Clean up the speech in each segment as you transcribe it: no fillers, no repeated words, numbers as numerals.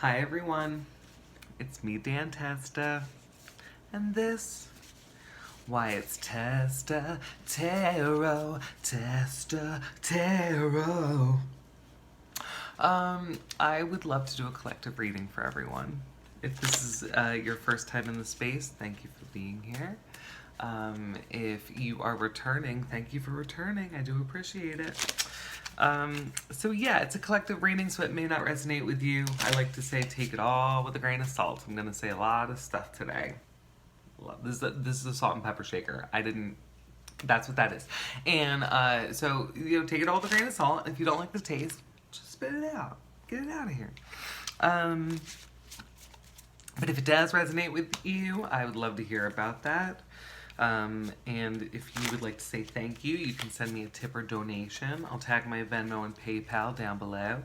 Hi everyone, it's me, Dan Testa, and this, why it's Testa Tarot, Testa Tarot. I would love to do a collective reading for everyone. If this is your first time in the space, thank you for being here. If you are returning, thank you for returning. I do appreciate it. So yeah, it's a collective reading, so it may not resonate with you. I like to say take it all with a grain of salt. I'm gonna say a lot of stuff today. This is a salt and pepper shaker. That's what that is. And so, take it all with a grain of salt. If you don't like the taste, just spit it out. Get it out of here. But if it does resonate with you, I would love to hear about that. And if you would like to say thank you, you can send me a tip or donation. I'll tag my Venmo and PayPal down below.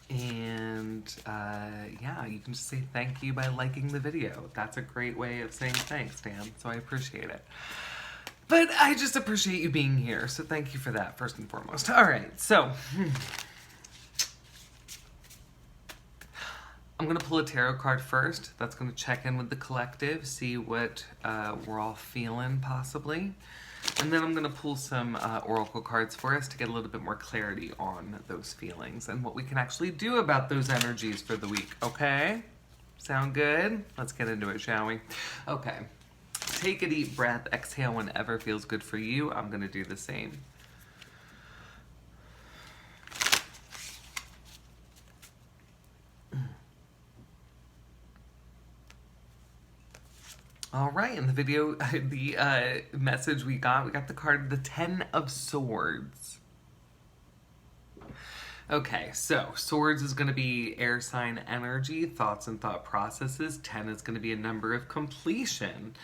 And yeah, you can just say thank you by liking the video. That's a great way of saying thanks, Dan, so I appreciate it. But I just appreciate you being here, so thank you for that, first and foremost. All right, so I'm going to pull a tarot card first. That's going to check in with the collective, see what we're all feeling, possibly. And then I'm going to pull some oracle cards for us to get a little bit more clarity on those feelings and what we can actually do about those energies for the week, okay? Sound good? Let's get into it, shall we? Okay. Take a deep breath. Exhale whenever feels good for you. I'm going to do the same. All right, in the video, the message we got the card, the 10 of Swords. Okay, so Swords is going to be air sign energy, thoughts and thought processes. 10 is going to be a number of completion.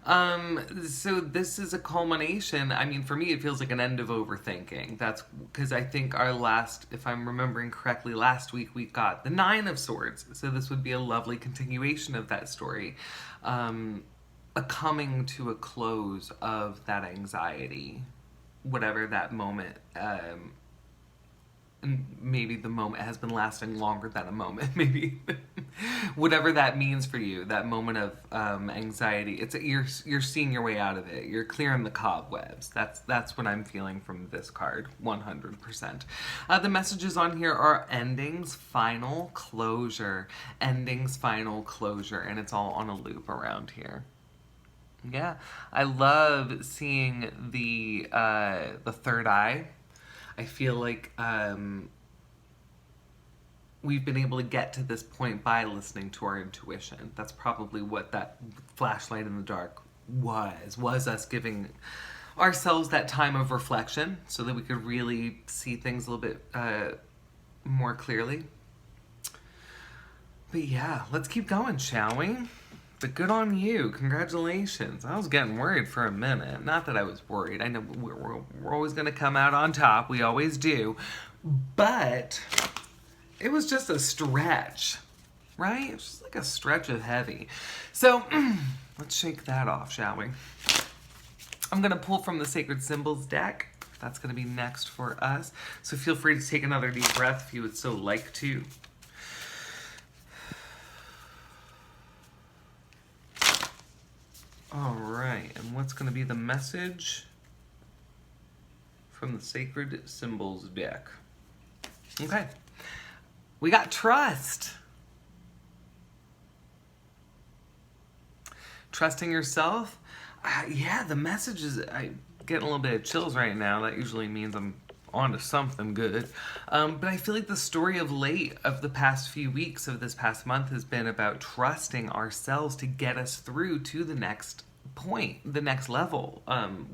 So this is a culmination. I mean, for me, it feels like an end of overthinking. That's because I think our last, if I'm remembering correctly, last week we got the 9 of Swords. So this would be a lovely continuation of that story. A coming to a close of that anxiety, whatever that moment, and maybe the moment has been lasting longer than a moment, maybe. Whatever that means for you, that moment of anxiety, you're seeing your way out of it. You're clearing the cobwebs. That's what I'm feeling from this card, 100%. The messages on here are endings, final closure, endings, final closure, and it's all on a loop around here. Yeah, I love seeing the third eye. I feel like we've been able to get to this point by listening to our intuition. That's probably what that flashlight in the dark was us giving ourselves that time of reflection so that we could really see things a little bit more clearly. But yeah, let's keep going, shall we? But good on you. Congratulations. I was getting worried for a minute. Not that I was worried. I know we're always going to come out on top. We always do. But it was just a stretch, right? It was just like a stretch of heavy. So let's shake that off, shall we? I'm going to pull from the Sacred Symbols deck. That's going to be next for us. So feel free to take another deep breath if you would so like to. All right, and what's going to be the message from the Sacred Symbols deck? Okay, we got trust. Trusting yourself? Yeah, the message is, I'm getting a little bit of chills right now. That usually means I'm onto something good. But I feel like the story of the past few weeks of this past month has been about trusting ourselves to get us through to the next point, the next level,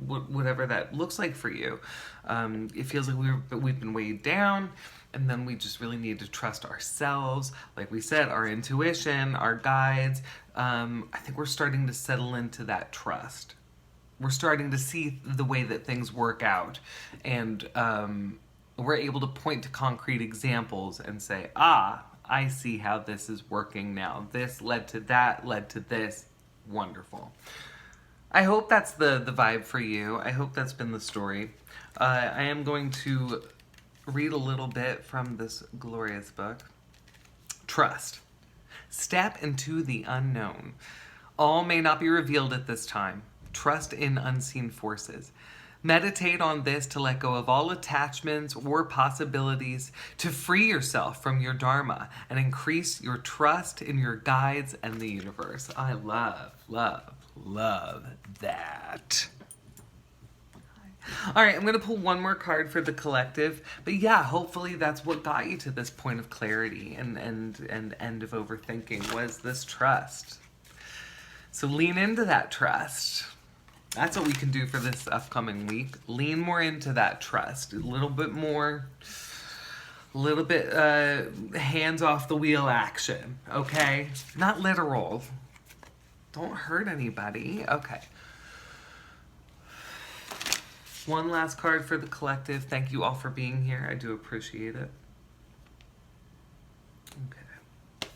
whatever that looks like for you. It feels like we've been weighed down, and then we just really need to trust ourselves. Like we said, our intuition, our guides. I think we're starting to settle into that trust. We're starting to see the way that things work out, and we're able to point to concrete examples and say, I see how this is working now. This led to that, led to this. Wonderful. I hope that's the vibe for you. I hope that's been the story. I am going to read a little bit from this glorious book. Trust. Step into the unknown. All may not be revealed at this time. Trust in unseen forces. Meditate on this to let go of all attachments or possibilities, to free yourself from your dharma and increase your trust in your guides and the universe. I love, love, love that. All right, I'm going to pull one more card for the collective. But yeah, hopefully that's what got you to this point of clarity and end of overthinking, was this trust. So lean into that trust. That's what we can do for this upcoming week. Lean more into that trust. A little bit more, hands off the wheel action, okay? Not literal. Don't hurt anybody. Okay. One last card for the collective. Thank you all for being here. I do appreciate it. Okay.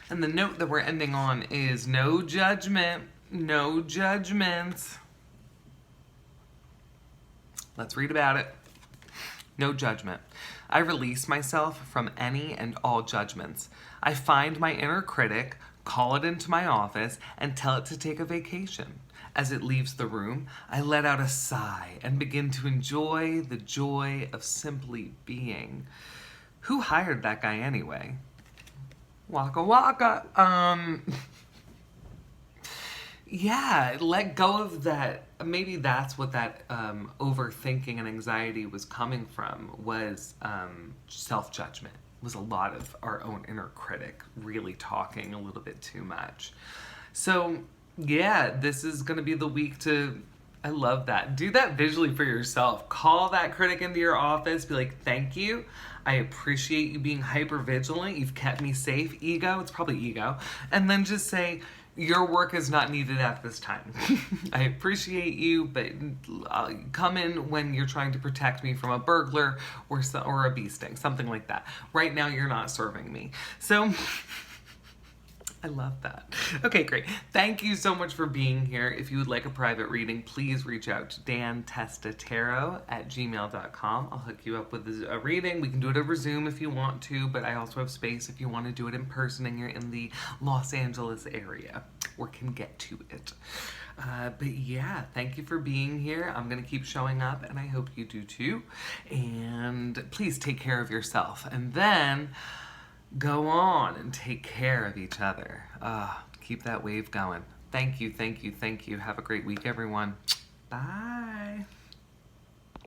And the note that we're ending on is no judgment. No judgments. Let's read about it. No judgment. I release myself from any and all judgments. I find my inner critic, call it into my office, and tell it to take a vacation. As it leaves the room, I let out a sigh and begin to enjoy the joy of simply being. Who hired that guy anyway? Waka waka. Yeah, let go of that. Maybe that's what that overthinking and anxiety was coming from, was self-judgment. Was a lot of our own inner critic really talking a little bit too much. So yeah, this is going to be the week to, I love that. Do that visually for yourself. Call that critic into your office. Be like, thank you. I appreciate you being hyper vigilant. You've kept me safe. Ego. It's probably ego. And then just say, your work is not needed at this time. I appreciate you, but come in when you're trying to protect me from a burglar or a bee sting, something like that. Right now, you're not serving me. So I love that. Okay, great. Thank you so much for being here. If you would like a private reading, please reach out to dantestatarot@gmail.com. I'll hook you up with a reading. We can do it over Zoom if you want to, but I also have space if you want to do it in person and you're in the Los Angeles area or can get to it. But yeah, thank you for being here. I'm going to keep showing up and I hope you do too. And please take care of yourself. And then go on and take care of each other. Keep that wave going. Thank you, thank you, thank you. Have a great week, everyone. Bye.